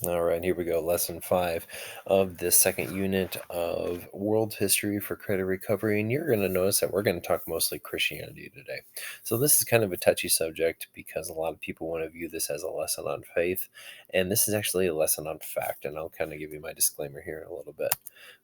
All right, here we go. Lesson 5 of the second unit of World History for Credit Recovery. And you're going to notice that we're going to talk mostly Christianity today. So, this is kind of a touchy subject because a lot of people want to view this as a lesson on faith. And this is actually a lesson on fact. And I'll kind of give you my disclaimer here in a little bit.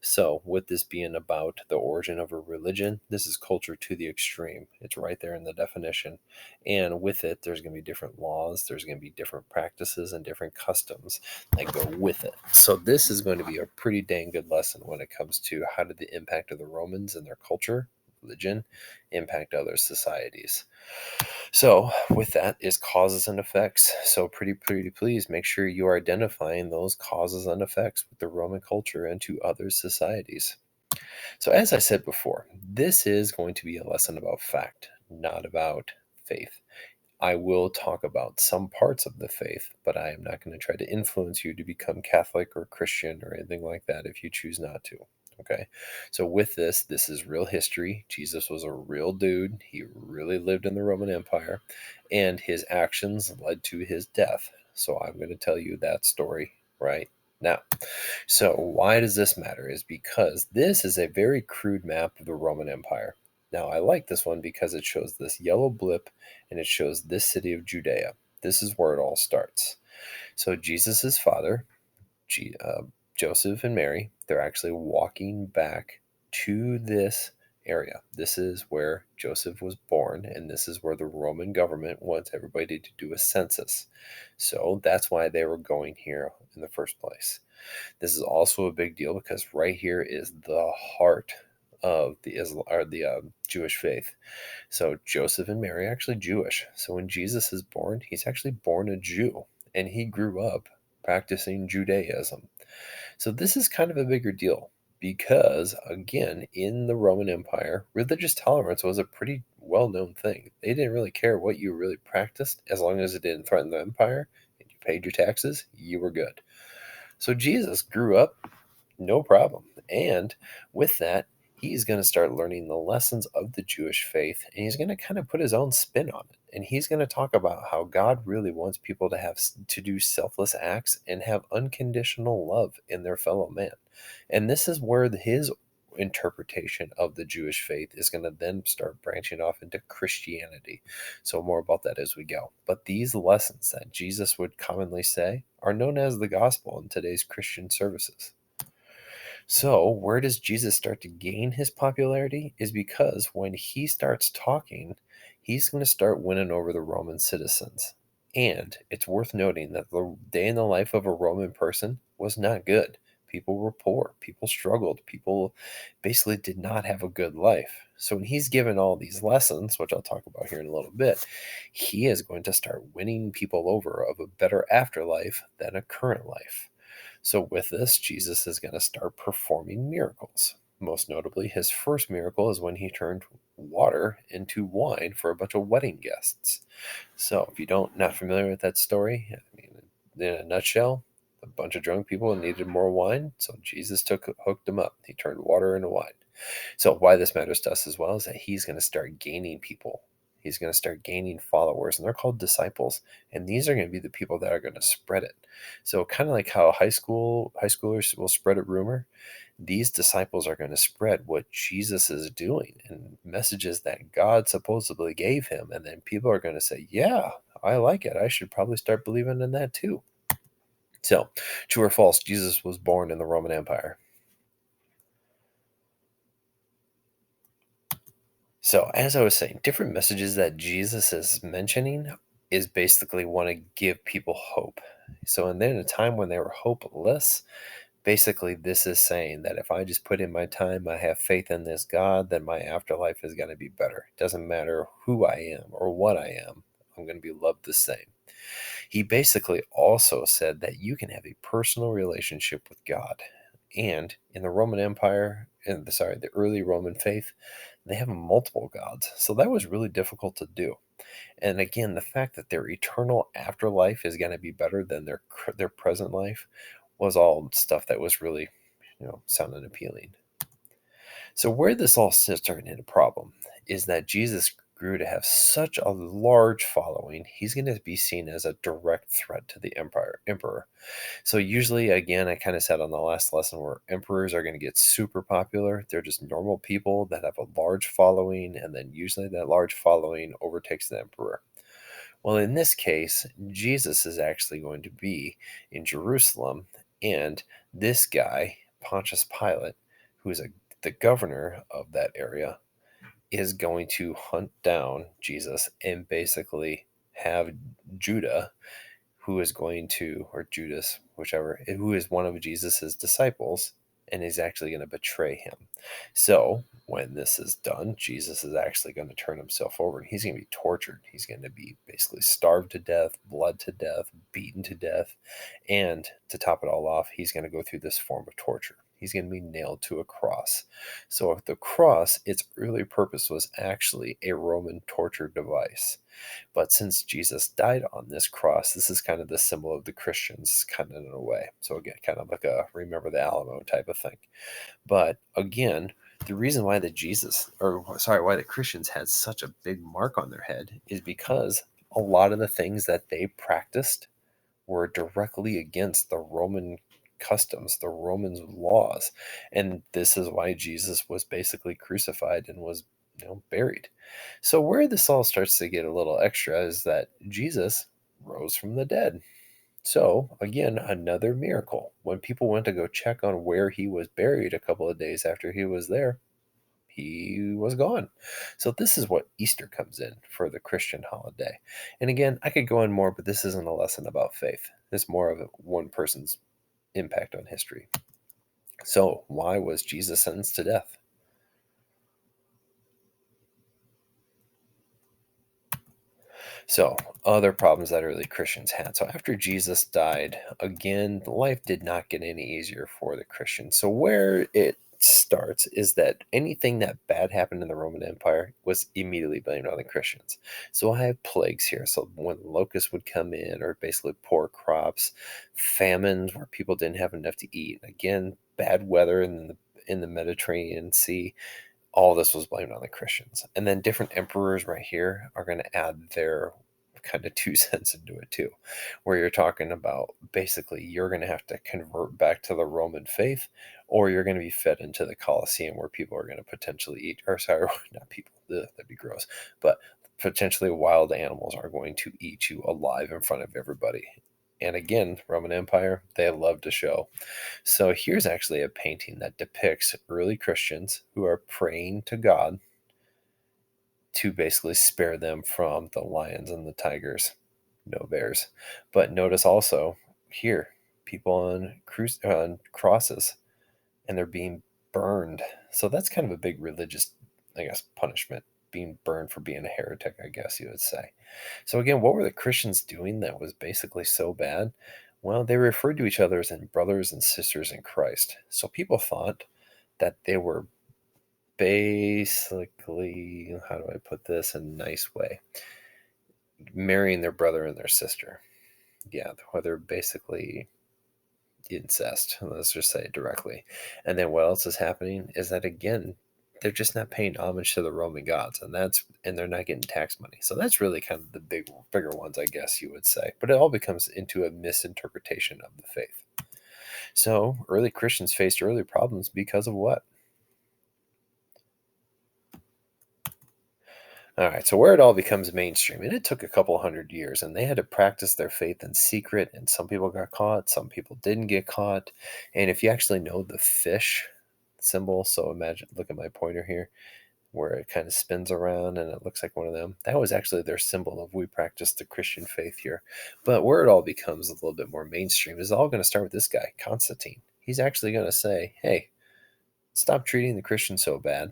So, with this being about the origin of a religion, this is culture to the extreme. It's right there in the definition. And with it, there's going to be different laws, there's going to be different practices, and different customs that go with it. So this is going to be a pretty dang good lesson when it comes to how did the impact of the Romans and their culture, religion, impact other societies. So with that is causes and effects. So pretty please make sure you are identifying those causes and effects with the Roman culture and to other societies. So as I said before, this is going to be a lesson about fact, not about faith. I will talk about some parts of the faith, but I am not going to try to influence you to become Catholic or Christian or anything like that if you choose not to. Okay. So, with this, this is real history. Jesus was a real dude. He really lived in the Roman Empire, and his actions led to his death. So, I'm going to tell you that story right now. So, why does this matter? Is because this is a very crude map of the Roman Empire. Now, I like this one because it shows this yellow blip and it shows this city of Judea. This is where it all starts. So, Jesus' father, G, uh, Joseph and Mary, they're actually walking back to this area. This is where Joseph was born, and this is where the Roman government wants everybody to do a census. So, that's why they were going here in the first place. This is also a big deal because right here is the heart of the Jewish faith. So Joseph and Mary are actually Jewish. So when Jesus is born, he's actually born a Jew, and he grew up practicing Judaism. So this is kind of a bigger deal because, again, in the Roman Empire, religious tolerance was a pretty well known thing. They didn't really care what you really practiced as long as it didn't threaten the empire and you paid your taxes, you were good. So Jesus grew up no problem. And with that, he's going to start learning the lessons of the Jewish faith and he's going to kind of put his own spin on it. And he's going to talk about how God really wants people to to do selfless acts and have unconditional love in their fellow man. And this is where his interpretation of the Jewish faith is going to then start branching off into Christianity. So, more about that as we go. But these lessons that Jesus would commonly say are known as the gospel in today's Christian services. So, where does Jesus start to gain his popularity? Is because when he starts talking, he's going to start winning over the Roman citizens. And it's worth noting that the day in the life of a Roman person was not good. People were poor, people struggled, people basically did not have a good life. So, when he's given all these lessons, which I'll talk about here in a little bit, he is going to start winning people over of a better afterlife than a current life. So, with this, Jesus is going to start performing miracles. Most notably, his first miracle is when he turned water into wine for a bunch of wedding guests. So, if you don't not familiar with that story, I mean, in a nutshell, a bunch of drunk people needed more wine, so Jesus hooked them up. He turned water into wine. So, why this matters to us as well is that he's going to start gaining people. He's going to start gaining followers, and they're called disciples. And these are going to be the people that are going to spread it. So, kind of like how high schoolers will spread a rumor, these disciples are going to spread what Jesus is doing and messages that God supposedly gave him. And then people are going to say, "Yeah, I like it. I should probably start believing in that too." So, true or false, Jesus was born in the Roman Empire. So, as I was saying, different messages that Jesus is mentioning is basically want to give people hope. So, and then a time when they were hopeless, basically, this is saying that if I just put in my time, I have faith in this God, then my afterlife is going to be better. It doesn't matter who I am or what I am, I'm going to be loved the same. He basically also said that you can have a personal relationship with God. And in the Roman Empire, the early Roman faith, they have multiple gods. So that was really difficult to do. And again, the fact that their eternal afterlife is going to be better than their present life was all stuff that was really, sounding appealing. So where this all started into a problem is that Jesus grew to have such a large following, he's going to be seen as a direct threat to the emperor. So usually, again, I kind of said on the last lesson where emperors are going to get super popular. They're just normal people that have a large following, and then usually that large following overtakes the emperor. Well, in this case, Jesus is actually going to be in Jerusalem, and this guy, Pontius Pilate, who is the governor of that area, is going to hunt down Jesus and basically have Judah, who is going to, or Judas, whichever, who is one of Jesus's disciples, and is actually going to betray him. So when this is done, Jesus is actually going to turn himself over and he's going to be tortured. He's going to be basically starved to death, bled to death, beaten to death. And to top it all off, he's going to go through this form of torture. He's going to be nailed to a cross. So the cross, its early purpose was actually a Roman torture device. But since Jesus died on this cross, this is kind of the symbol of the Christians, kind of in a way. So again, kind of like a remember the Alamo type of thing. But again, the reason why why the Christians had such a big mark on their head is because a lot of the things that they practiced were directly against the Roman customs, the Romans' laws. And this is why Jesus was basically crucified and was, buried. So where this all starts to get a little extra is that Jesus rose from the dead. So, again, another miracle. When people went to go check on where he was buried a couple of days after he was there, he was gone. So this is what Easter comes in for the Christian holiday. And again, I could go on more, but this isn't a lesson about faith. It's more of one person's impact on history. So why was Jesus sentenced to death? So, other problems that early Christians had. So, after Jesus died, again, life did not get any easier for the Christians. So, where it starts is that anything that bad happened in the Roman Empire was immediately blamed on the Christians. So, I have plagues here. So, when locusts would come in, or basically poor crops, famines where people didn't have enough to eat. Again, bad weather in the Mediterranean Sea, all this was blamed on the Christians. And then different emperors right here are going to add their kind of 2 cents into it too, where you're talking about basically you're going to have to convert back to the Roman faith, or you're going to be fed into the Colosseum where people are going to potentially eat, or sorry, not people, ugh, that'd be gross, but potentially wild animals are going to eat you alive in front of everybody. And again, Roman Empire, they love to show. So here's actually a painting that depicts early Christians who are praying to God to basically spare them from the lions and the tigers. No bears. But notice also here, people on crosses, and they're being burned. So that's kind of a big religious, I guess, punishment. Being burned for being a heretic, I guess you would say. So again, what were the Christians doing that was basically so bad? Well, they referred to each other as brothers and sisters in Christ. So people thought that they were basically, how do I put this in a nice way? Marrying their brother and their sister. Yeah, whether basically incest, let's just say it directly. And then what else is happening is that again, they're just not paying homage to the Roman gods, and they're not getting tax money. So that's really kind of the bigger ones, I guess you would say. But it all becomes into a misinterpretation of the faith. So early Christians faced early problems because of what? All right, so where it all becomes mainstream, and it took a couple hundred years, and they had to practice their faith in secret, and some people got caught, some people didn't get caught. And if you actually know the fish symbol, so imagine, look at my pointer here, where it kind of spins around and it looks like one of them. That was actually their symbol of we practice the Christian faith here. But where it all becomes a little bit more mainstream is all going to start with this guy, Constantine. He's actually going to say, hey, stop treating the Christians so bad.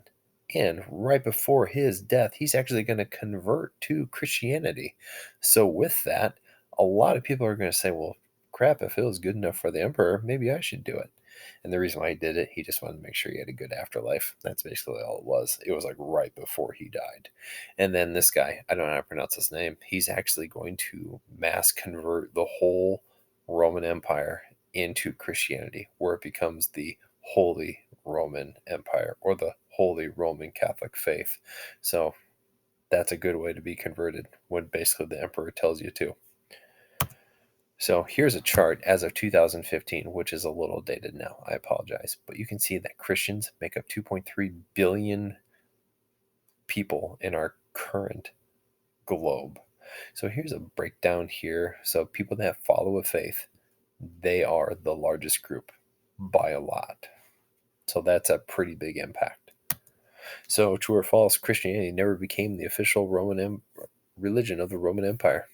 And right before his death, he's actually going to convert to Christianity. So, with that, a lot of people are going to say, well, crap, if it was good enough for the emperor, maybe I should do it. And the reason why he did it, he just wanted to make sure he had a good afterlife. That's basically all it was. It was like right before he died. And then this guy, I don't know how to pronounce his name, he's actually going to mass convert the whole Roman Empire into Christianity, where it becomes the Holy Roman Empire or the Holy Roman Catholic faith. So That's a good way to be converted when basically the emperor tells you to. So here's a chart as of 2015, which is a little dated now. I apologize. But you can see that Christians make up 2.3 billion people in our current globe. So here's a breakdown here. So people that follow a faith, they are the largest group by a lot. So that's a pretty big impact. So true or false, Christianity never became the official religion of the Roman Empire.